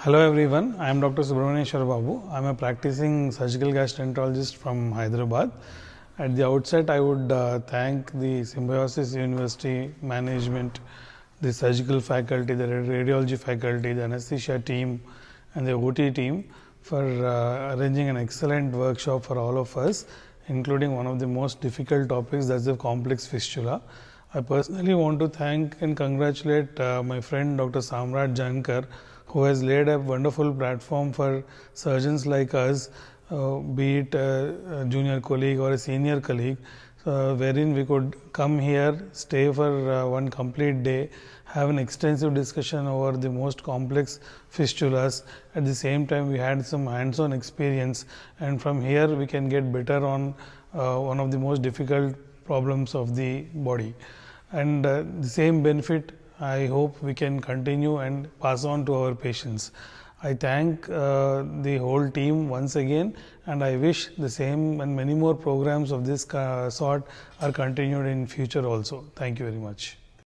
Hello everyone, I am Dr. SUBRAHMANESWARA Babu. I am a practicing surgical gastroenterologist from Hyderabad. At the outset, I would thank the Symbiosis University management, the surgical faculty, the radiology faculty, the anesthesia team and the OT team for arranging an excellent workshop for all of us, including one of the most difficult topics, that's the complex fistula. I personally want to thank and congratulate my friend Dr. Samrat Jankar, who has laid a wonderful platform for surgeons like us, be it a junior colleague or a senior colleague, wherein we could come here, stay for one complete day, have an extensive discussion over the most complex fistulas. At the same time, we had some hands-on experience, and from here we can get better on one of the most difficult problems of the body. And the same benefit I hope we can continue and pass on to our patients. I thank the whole team once again, and I wish the same and many more programs of this sort are continued in future also. Thank you very much.